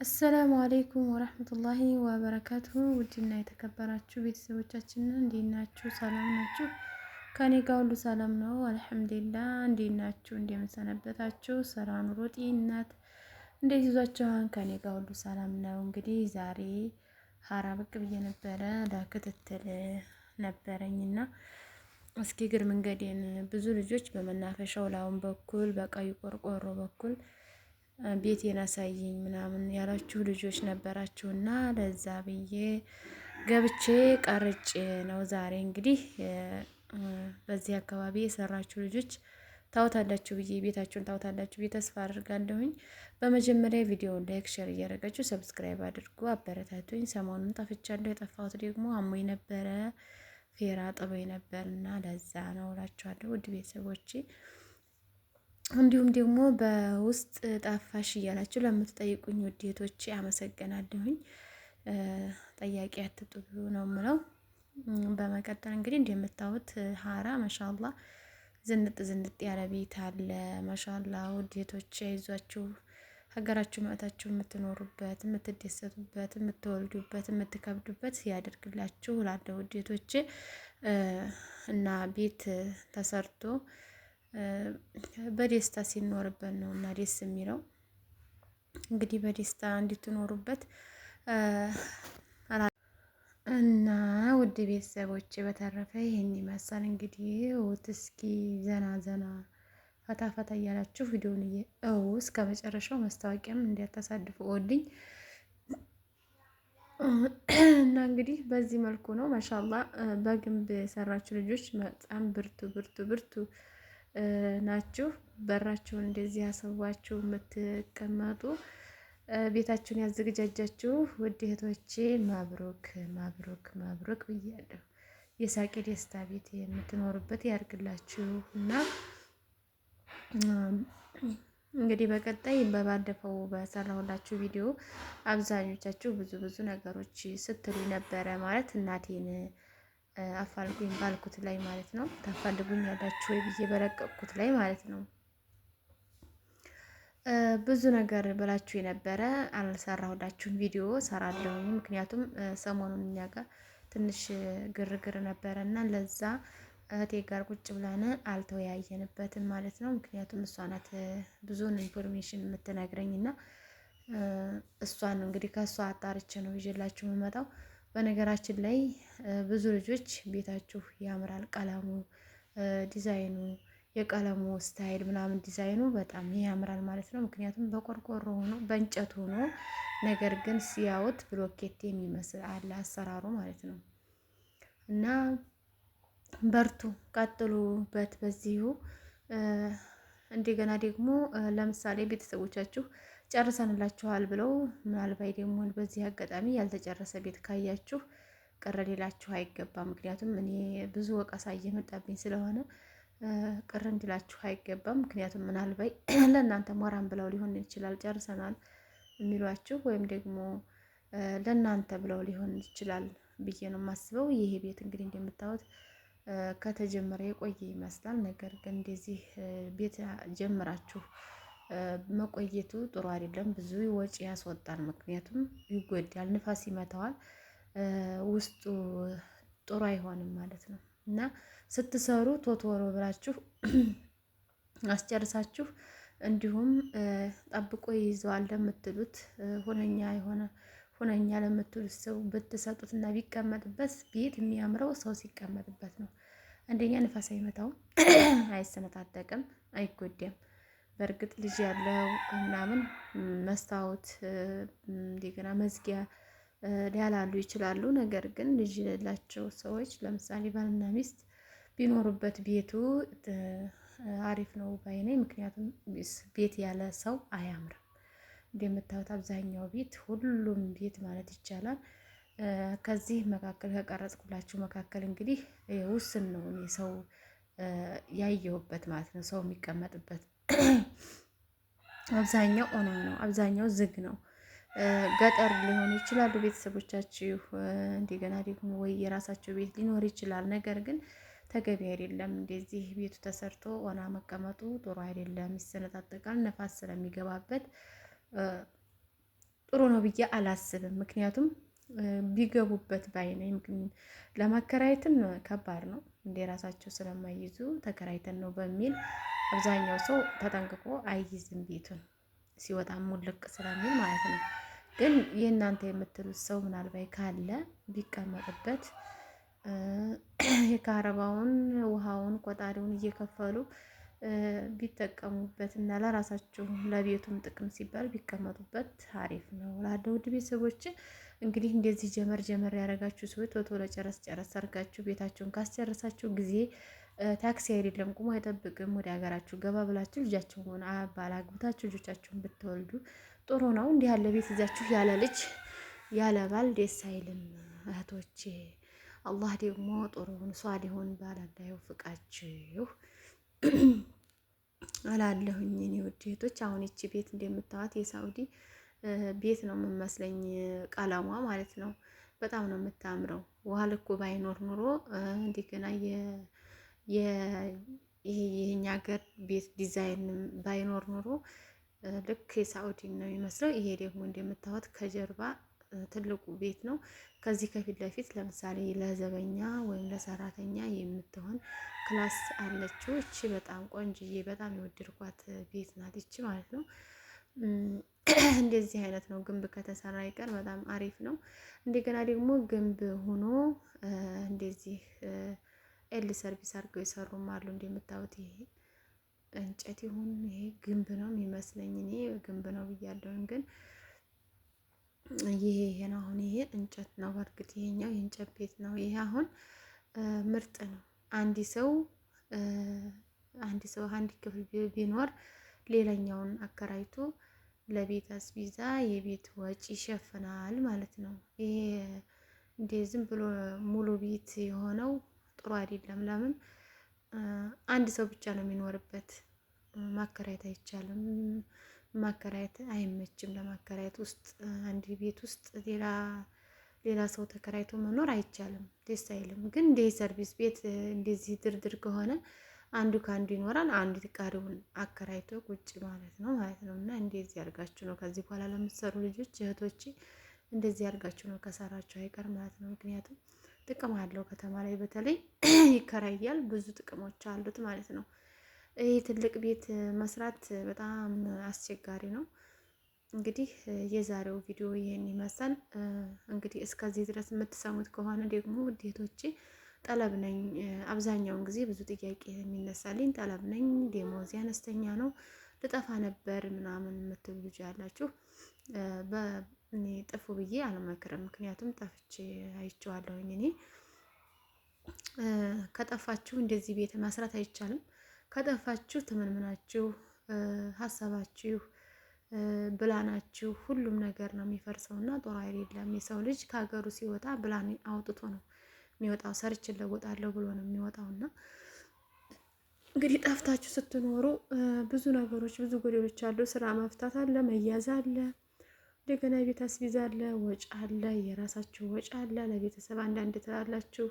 አሰላሙ አሌይኩም ወረህመቱላሂ ወበረካቱሁ። ውድና የተከበራችሁ ቤተሰቦቻችን እንዴት ናችሁ? ሰላም ናችሁ? ከኔ ጋር ሁሉ ሰላም ነው አልሐምዱሊላህ። እንዴት ናችሁ? እንደምንሰነበታችሁ ስራ፣ ኑሮ፣ ጤንነት እንዴት ይዟችኋል? ከኔ ጋር ሁሉ ሰላም ነው። እንግዲህ ዛሬ ሀራ ብቅ ብዬ ነበረ ለክትትል ነበረኝና እስኪ እግር መንገዴን ብዙ ልጆች በመናፈሻው ላዩን በኩል በቀዩ ቆርቆሮ በኩል ቤቴን አሳየኝ ምናምን ያላችሁ ልጆች ነበራችሁና ለዛ ብዬ ገብቼ ቀርጬ ነው። ዛሬ እንግዲህ በዚህ አካባቢ የሰራችሁ ልጆች ታውታላችሁ ብዬ ቤታችሁን ታውታላችሁ ብዬ ተስፋ አድርጋለሁኝ። በመጀመሪያ ቪዲዮውን ላይክ፣ ሼር እያደረጋችሁ ሰብስክራይብ አድርጉ፣ አበረታቱኝ። ሰሞኑን ጠፍቻለሁ። የጠፋሁት ደግሞ አሞኝ ነበረ፣ ፌራ ጥሎኝ ነበርና ለዛ ነው እላችኋለሁ ውድ ቤተሰቦቼ። እንዲሁም ደግሞ በውስጥ ጠፋሽ እያላችሁ ለምትጠይቁኝ ውዴቶቼ አመሰግናለሁኝ። ጠያቂ አትጡ ነው ምለው። በመቀጠል እንግዲህ እንደምታዩት ሀራ ማሻአላ ዝንጥ ዝንጥ ያለ ቤት አለ። ማሻአላ ውዴቶቼ ይዟችሁ ሀገራችሁ መጥታችሁ የምትኖሩበት፣ የምትደሰቱበት፣ የምትወልዱበት፣ የምትከብዱበት ያደርግላችሁ እላለሁ ውዴቶቼ። እና ቤት ተሰርቶ በደስታ ሲኖርበት ነው እና ደስ የሚለው። እንግዲህ በደስታ እንድትኖሩበት እና ውድ ቤተሰቦች በተረፈ ይህን ይመስላል። እንግዲህ እውት እስኪ ዘና ዘና ፈታ ፈታ እያላችሁ ቪዲዮውን እስከ መጨረሻው መስታወቂያም እንዲያታሳድፉ ወልኝ እና እንግዲህ በዚህ መልኩ ነው ማሻአላ። በግንብ የሰራችሁ ልጆች በጣም ብርቱ ብርቱ ብርቱ ናችሁ። በራችሁን እንደዚህ ያሰዋችሁ የምትቀመጡ ቤታችሁን ያዘገጃጃችሁ ውድ እህቶቼ ማብሮክ ማብሮክ ማብሮክ ብያለሁ። የሳቄ ደስታ ቤት የምትኖሩበት ያድርግላችሁ እና እንግዲህ በቀጣይ በባለፈው በሰራሁላችሁ ቪዲዮ አብዛኞቻችሁ ብዙ ነገሮች ስትሉ ነበረ። ማለት እናቴን አፋልጉኝ ባልኩት ላይ ማለት ነው። ታፋልጉኝ ያላችሁ ወይ ብዬ በለቀቅኩት ላይ ማለት ነው። ብዙ ነገር ብላችሁ የነበረ አልሰራሁላችሁም። ቪዲዮ ሰራለሁኝ ምክንያቱም ሰሞኑን እኛ ጋር ትንሽ ግርግር ነበረ እና ለዛ እህቴ ጋር ቁጭ ብለን አልተወያየንበትም ማለት ነው። ምክንያቱም እሷ ናት ብዙውን ኢንፎርሜሽን የምትነግረኝ እና እሷን እንግዲህ ከእሷ አጣርቼ ነው ይዤላችሁ የምመጣው። በነገራችን ላይ ብዙ ልጆች ቤታችሁ ያምራል፣ ቀለሙ፣ ዲዛይኑ፣ የቀለሙ ስታይል ምናምን ዲዛይኑ በጣም ያምራል ማለት ነው። ምክንያቱም በቆርቆሮ ሆኖ በእንጨት ሆኖ ነገር ግን ሲያዩት ብሎኬት የሚመስል አለ አሰራሩ ማለት ነው እና በርቱ፣ ቀጥሉበት በዚሁ። እንደገና ደግሞ ለምሳሌ ቤተሰቦቻችሁ ጨርሰንላችኋል ብለው ምናልባት ደግሞ በዚህ አጋጣሚ ያልተጨረሰ ቤት ካያችሁ ቅር ሊላችሁ አይገባም። ምክንያቱም እኔ ብዙ ወቀሳ እየመጣብኝ ስለሆነ ቅር እንዲላችሁ አይገባም። ምክንያቱም ምናልባት ለእናንተ ሞራን ብለው ሊሆን ይችላል ጨርሰናል የሚሏችሁ ወይም ደግሞ ለእናንተ ብለው ሊሆን ይችላል ብዬ ነው የማስበው። ይሄ ቤት እንግዲህ እንደምታዩት ከተጀመረ የቆየ ይመስላል። ነገር ግን እንደዚህ ቤት ጀምራችሁ መቆየቱ ጥሩ አይደለም። ብዙ ወጪ ያስወጣል። ምክንያቱም ይጎዳል፣ ንፋስ ይመታዋል፣ ውስጡ ጥሩ አይሆንም ማለት ነው እና ስትሰሩ ቶቶሎ ብላችሁ አስጨርሳችሁ እንዲሁም ጠብቆ ይይዘዋል ለምትሉት ሁነኛ ለምትሉት ሰው ብትሰጡት እና ቢቀመጥበት ቤት የሚያምረው ሰው ሲቀመጥበት ነው። አንደኛ ንፋስ አይመታውም፣ አይሰነጣጠቅም፣ አይጎዳም። በእርግጥ ልጅ ያለው ምናምን መስታወት እንደገና መዝጊያ ሊያላሉ ይችላሉ። ነገር ግን ልጅ የሌላቸው ሰዎች ለምሳሌ ባልና ሚስት ቢኖሩበት ቤቱ አሪፍ ነው ባይኔ። ምክንያቱም ቤት ያለ ሰው አያምርም። እንደምታዩት አብዛኛው ቤት ሁሉም ቤት ማለት ይቻላል ከዚህ መካከል ከቀረጽኩላችሁ መካከል እንግዲህ ውስን ነው እኔ ሰው ያየሁበት ማለት ነው። ሰው የሚቀመጥበት አብዛኛው ኦና ነው፣ አብዛኛው ዝግ ነው። ገጠር ሊሆኑ ይችላሉ ቤተሰቦቻችሁ፣ እንደገና ደግሞ ወይ የራሳቸው ቤት ሊኖር ይችላል። ነገር ግን ተገቢ አይደለም እንደዚህ ቤቱ ተሰርቶ ኦና መቀመጡ ጥሩ አይደለም፣ ይሰነጣጠቃል፣ ነፋስ ስለሚገባበት ጥሩ ነው ብዬ አላስብም። ምክንያቱም ቢገቡበት ባይነኝ ለማከራየትም ከባድ ነው እንደ ራሳቸው ስለማይይዙ ተከራይተን ነው በሚል አብዛኛው ሰው ተጠንቅቆ አይይዝም ቤቱን ሲወጣ ሙልቅ ስለሚል ማለት ነው። ግን የእናንተ የምትሉት ሰው ምናልባት ካለ ቢቀመጥበት የካረባውን ውሃውን ቆጣሪውን እየከፈሉ ቢጠቀሙበት እና ለራሳቸው ለቤቱም ጥቅም ሲባል ቢቀመጡበት አሪፍ ነው እላለሁ። ውድ ቤተሰቦች እንግዲህ እንደዚህ ጀመር ጀመር ያደረጋችሁ ሰዎች ቶሎ ጨረስ ጨረስ አድርጋችሁ ቤታችሁን ካስጨረሳችሁ ጊዜ ታክሲ አይደለም ቁሞ አይጠብቅም። ወደ ሀገራችሁ ገባ ብላችሁ ልጃችሁን ባላግብታችሁ ልጆቻችሁን ብትወልዱ ጥሩ ነው። እንዲህ ያለ ቤት ይዛችሁ ያለ ልጅ ያለ ባል ደስ አይልም እህቶቼ። አላህ ደግሞ ጥሩውን ሷሊሁን ባል አላህ ይወፍቃችሁ እላለሁኝ እኔ ውድ እህቶች። አሁን ይቺ ቤት እንደምታዋት የሳውዲ ቤት ነው የምመስለኝ ቀለሟ ማለት ነው። በጣም ነው የምታምረው። ውሃ ልኩ ባይኖር ኑሮ እንደገና ይሄኛ ሀገር ቤት ዲዛይን ባይኖር ኑሮ ልክ የሳውዲ ነው የሚመስለው። ይሄ ደግሞ እንደምታዩት ከጀርባ ትልቁ ቤት ነው። ከዚህ ከፊት ለፊት ለምሳሌ ለዘበኛ ወይም ለሰራተኛ የምትሆን ክላስ አለችው። እቺ በጣም ቆንጅዬ በጣም የወደድኳት ቤት ናት እቺ ማለት ነው። እንደዚህ አይነት ነው ግንብ ከተሰራ ይቀር በጣም አሪፍ ነው። እንደገና ደግሞ ግንብ ሆኖ እንደዚህ ኤል ሰርቪስ አድርገው የሰሩም አሉ። እንደምታዩት ይሄ እንጨት ይሁን ይሄ ግንብ ነው የሚመስለኝ። እኔ ግንብ ነው ብያለሁ፣ ግን ይሄ ነው። አሁን ይሄ እንጨት ነው። በእርግጥ ይሄኛው የእንጨት ቤት ነው። ይሄ አሁን ምርጥ ነው። አንድ ሰው አንድ ክፍል ቢኖር ሌላኛውን አከራይቶ ለቤት አስቤዛ የቤት ወጪ ይሸፍናል ማለት ነው። ይሄ እንደ ዝም ብሎ ሙሉ ቤት የሆነው ጥሩ አይደለም። ለምን አንድ ሰው ብቻ ነው የሚኖርበት። ማከራየት አይቻልም። ማከራየት አይመችም። ለማከራየት ውስጥ አንድ ቤት ውስጥ ሌላ ሰው ተከራይቶ መኖር አይቻልም፣ ደስ አይልም። ግን እንደ ሰርቪስ ቤት እንደዚህ ድርድር ከሆነ አንዱ ከአንዱ ይኖራል፣ አንዱ ቀሪውን አከራይቶ ቁጭ ማለት ነው እና እንደዚህ አድርጋችሁ ነው ከዚህ በኋላ ለምትሰሩ ልጆች እህቶቼ፣ እንደዚህ አድርጋችሁ ነው ከሰራችሁ አይቀር ማለት ነው። ምክንያቱም ጥቅም አለው። ከተማ ላይ በተለይ ይከራያል፣ ብዙ ጥቅሞች አሉት ማለት ነው። ይህ ትልቅ ቤት መስራት በጣም አስቸጋሪ ነው። እንግዲህ የዛሬው ቪዲዮ ይሄን ይመስላል። እንግዲህ እስከዚህ ድረስ የምትሰሙት ከሆነ ደግሞ ውዴቶቼ ጠለብ ነኝ። አብዛኛውን ጊዜ ብዙ ጥያቄ የሚነሳልኝ ጠለብ ነኝ፣ ደሞዜ አነስተኛ ነው፣ ልጠፋ ነበር ምናምን የምትሉ ልጅ ያላችሁ እኔ ጥፉ ብዬ አልመክርም። ምክንያቱም ጠፍቼ አይቼዋለሁኝ። እኔ ከጠፋችሁ እንደዚህ ቤት መስራት አይቻልም። ከጠፋችሁ ተመንምናችሁ ሀሳባችሁ ብላናችሁ ሁሉም ነገር ነው የሚፈርሰው እና ጥሩ አይደለም። የሰው ልጅ ከሀገሩ ሲወጣ ብላን አውጥቶ ነው የሚወጣው። ሰርች እለወጣለሁ ብሎ ነው የሚወጣው እና እንግዲህ ጠፍታችሁ ስትኖሩ ብዙ ነገሮች ብዙ ጎዴሎች አሉ። ስራ መፍታት አለ፣ መያዝ አለ፣ እንደገና የቤት አስቤዛ አለ፣ ወጭ አለ፣ የራሳችሁ ወጭ አለ። ለቤተሰብ አንዳንድ ትላላችሁ።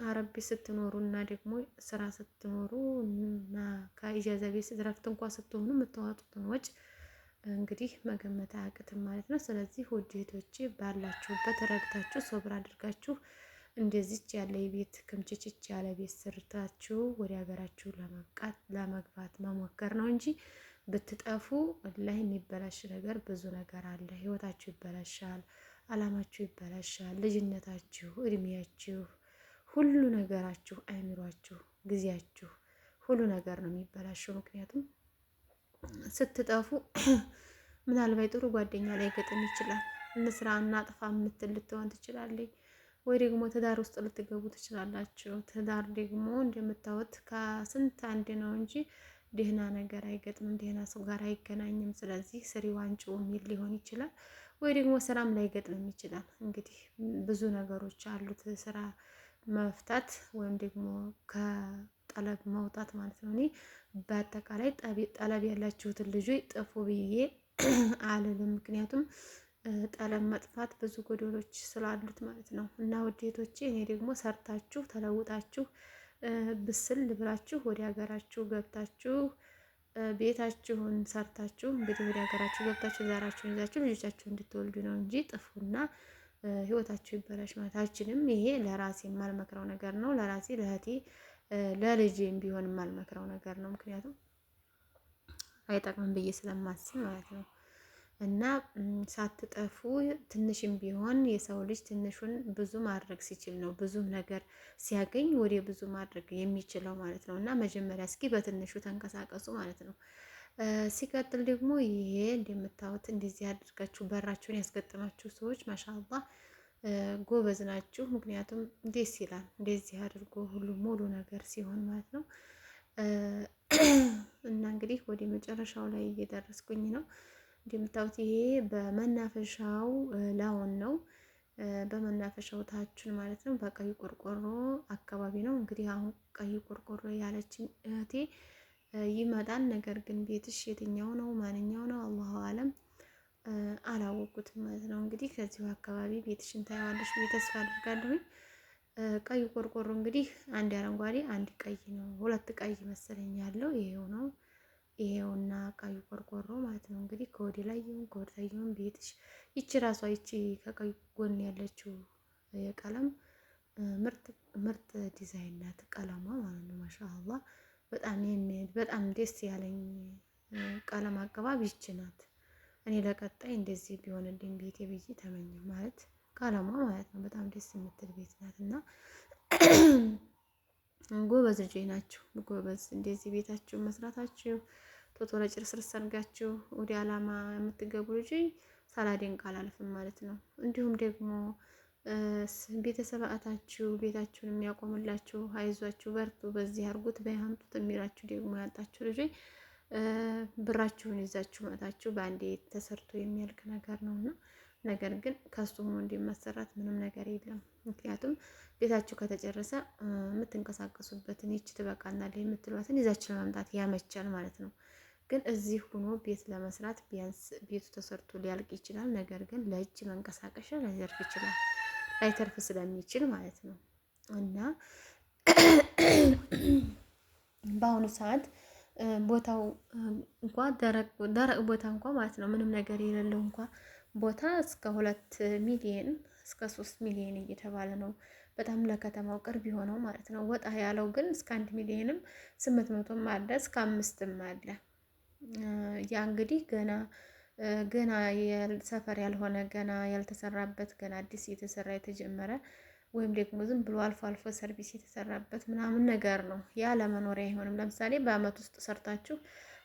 አረብ ስትኖሩ እና ደግሞ ስራ ስትኖሩ እና ከኢጃዛ ቤት ስትረፍት እንኳን ስትሆኑ የምታዋጡትን ወጭ እንግዲህ መገመት አያቅትም ማለት ነው። ስለዚህ ውድ እህቶቼ ባላችሁበት ረግታችሁ ሶብር አድርጋችሁ እንደዚች ያለ የቤት ክምችችች ያለ ቤት ሰርታችሁ ወደ ሀገራችሁ ለመግባት መሞከር ነው እንጂ ብትጠፉ ላይ የሚበላሽ ነገር ብዙ ነገር አለ። ህይወታችሁ ይበላሻል፣ አላማችሁ ይበላሻል፣ ልጅነታችሁ፣ እድሜያችሁ፣ ሁሉ ነገራችሁ፣ አይምሯችሁ፣ ጊዜያችሁ፣ ሁሉ ነገር ነው የሚበላሸው። ምክንያቱም ስትጠፉ ምናልባት ጥሩ ጓደኛ ላይ ገጥም ይችላል። እንስራ እናጥፋ የምትል ልትሆን ትችላለች። ወይ ደግሞ ትዳር ውስጥ ልትገቡ ትችላላችሁ። ትዳር ደግሞ እንደምታዩት ከስንት አንድ ነው እንጂ ደህና ነገር አይገጥምም፣ ደህና ሰው ጋር አይገናኝም። ስለዚህ ስሪው አንጪው የሚል ሊሆን ይችላል። ወይ ደግሞ ስራም ላይ ገጥምም ይችላል። እንግዲህ ብዙ ነገሮች አሉት ስራ መፍታት ወይም ደግሞ ከጠለብ መውጣት ማለት ነው። እኔ በአጠቃላይ ጠለብ ያላችሁትን ልጆች ጥፉ ብዬ አልልም። ምክንያቱም ጠለብ መጥፋት ብዙ ጎዶሎች ስላሉት ማለት ነው። እና ውዴቶቼ እኔ ደግሞ ሰርታችሁ ተለውጣችሁ ብስል ብላችሁ ወደ ሀገራችሁ ገብታችሁ ቤታችሁን ሰርታችሁ እንግዲህ ወደ ሀገራችሁ ገብታችሁ ዛራችሁን ይዛችሁ ልጆቻችሁ እንድትወልዱ ነው እንጂ ጥፉና ህይወታችሁ ይበላሽ ማለት አልችልም። ይሄ ለራሴ የማልመክረው ነገር ነው። ለራሴ ለእህቴ ለልጄም ቢሆን የማልመክረው ነገር ነው። ምክንያቱም አይጠቅምም ብዬ ስለማስብ ማለት ነው። እና ሳትጠፉ ትንሽም ቢሆን የሰው ልጅ ትንሹን ብዙ ማድረግ ሲችል ነው ብዙም ነገር ሲያገኝ ወደ ብዙ ማድረግ የሚችለው ማለት ነው። እና መጀመሪያ እስኪ በትንሹ ተንቀሳቀሱ ማለት ነው። ሲቀጥል ደግሞ ይሄ እንደምታዩት እንደዚህ አድርጋችሁ በራችሁን ያስገጠማችሁ ሰዎች ማሻአላህ ጎበዝ ናችሁ። ምክንያቱም ደስ ይላል እንደዚህ አድርጎ ሁሉ ሙሉ ነገር ሲሆን ማለት ነው። እና እንግዲህ ወደ መጨረሻው ላይ እየደረስኩኝ ነው። እንደምታዩት ይሄ በመናፈሻው ላውን ነው። በመናፈሻው ታችን ማለት ነው። በቀይ ቆርቆሮ አካባቢ ነው። እንግዲህ አሁን ቀይ ቆርቆሮ ያለችኝ እህቴ ይመጣል። ነገር ግን ቤትሽ የትኛው ነው ማንኛው ነው አላሁ አለም አላወቁትም ማለት ነው። እንግዲህ ከዚሁ አካባቢ ቤትሽን ታየዋለሽ ብዬ ተስፋ አድርጋለሁኝ። ቀይ ቆርቆሮ እንግዲህ አንድ አረንጓዴ አንድ ቀይ ነው። ሁለት ቀይ መሰለኝ ያለው ይሄው ነው። ይሄውና ቀዩ ቆርቆሮ ማለት ነው። እንግዲህ ከወዲ ላይ ይሁን ከወዲ ላይ ይሁን ቤትሽ ይቺ ራሷ ይቺ ከቀይ ጎን ያለችው የቀለም ምርጥ ዲዛይን ናት ቀለሟ ማለት ነው። ማሻአላህ በጣም ደስ ያለኝ ቀለም አቀባብ ይቺ ናት። እኔ ለቀጣይ እንደዚህ ቢሆንልኝ ቤቴ ብዬ ተመኘው ማለት ቀለሟ ማለት ነው። በጣም ደስ የምትል ቤት ናት እና ጎበዝ ልጆች ናችሁ። ጎበዝ እንደዚህ ቤታችሁን መስራታችሁ ቶቶ ለጭርስርስ ሰርጋችሁ ወደ አላማ የምትገቡ ልጆች ሳላደንቅ አላልፍም ማለት ነው። እንዲሁም ደግሞ ቤተሰባታችሁ ቤታችሁን የሚያቆምላችሁ አይዟችሁ፣ በርቱ፣ በዚህ አርጉት፣ በያምጡት የሚላችሁ ደግሞ ያጣችሁ ልጆች ብራችሁን ይዛችሁ መጣችሁ በአንዴ ተሰርቶ የሚያልቅ ነገር ነውና ነገር ግን ከሱ ሆኖ እንደማሰራት ምንም ነገር የለም። ምክንያቱም ቤታችሁ ከተጨረሰ የምትንቀሳቀሱበትን ይች ትበቃናለች የምትሏትን ይዛችሁ ለማምጣት ያመቻል ማለት ነው። ግን እዚህ ሆኖ ቤት ለመስራት ቢያንስ ቤቱ ተሰርቶ ሊያልቅ ይችላል። ነገር ግን ለእጅ መንቀሳቀሻ ላይተርፍ ይችላል፣ ላይተርፍ ስለሚችል ማለት ነው። እና በአሁኑ ሰዓት ቦታው እንኳ ደረቅ ቦታ እንኳ ማለት ነው ምንም ነገር የሌለው እንኳ ቦታ እስከ 2 ሚሊዮን እስከ 3 ሚሊዮን እየተባለ ነው። በጣም ለከተማው ቅርብ የሆነው ማለት ነው። ወጣ ያለው ግን እስከ 1 ሚሊዮንም 800ም አለ እስከ 5ም አለ። ያ እንግዲህ ገና ሰፈር ያልሆነ ገና ያልተሰራበት ገና አዲስ እየተሰራ የተጀመረ ወይም ደግሞ ዝም ብሎ አልፎ አልፎ ሰርቪስ የተሰራበት ምናምን ነገር ነው። ያ ለመኖሪያ አይሆንም። ለምሳሌ በአመት ውስጥ ሰርታችሁ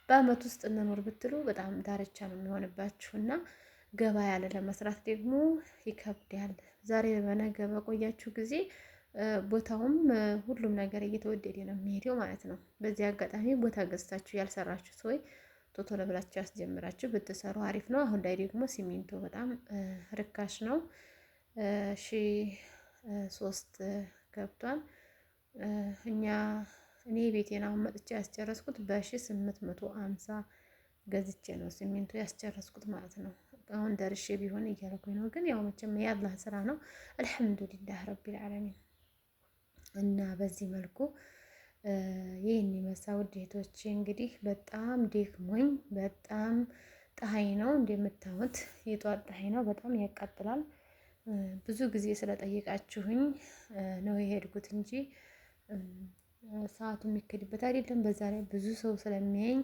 በአመት ውስጥ እንኖር ብትሉ በጣም ዳርቻ ነው የሚሆንባችሁ እና ገባ ያለ ለመስራት ደግሞ ይከብዳል። ዛሬ በነገ በቆያችሁ ጊዜ ቦታውም ሁሉም ነገር እየተወደደ ነው የሚሄደው ማለት ነው። በዚህ አጋጣሚ ቦታ ገዝታችሁ ያልሰራችሁ ሰዎች ቶሎ ብላችሁ ያስጀምራችሁ ብትሰሩ አሪፍ ነው። አሁን ላይ ደግሞ ሲሚንቶ በጣም ርካሽ ነው። 1,300 ገብቷል። እኔ ቤቴን አሁን መጥቼ ያስጨረስኩት በ1,850 ገዝቼ ነው ሲሚንቶ ያስጨረስኩት ማለት ነው። አሁን ደርሼ ቢሆን እያልኩኝ ነው። ግን ያው መቼም የአላህ ስራ ነው። አልሐምዱሊላህ ረቢል ዓለሚን። እና በዚህ መልኩ ይህን ይመስላል ውድ እህቶቼ። እንግዲህ በጣም ደክሞኝ በጣም ፀሐይ ነው እንደምታዩት የጧት ፀሐይ ነው። በጣም ያቃጥላል። ብዙ ጊዜ ስለጠየቃችሁኝ ነው የሄድኩት እንጂ ሰዓቱ የሚከድበት አይደለም። በዛ ላይ ብዙ ሰው ስለሚያየኝ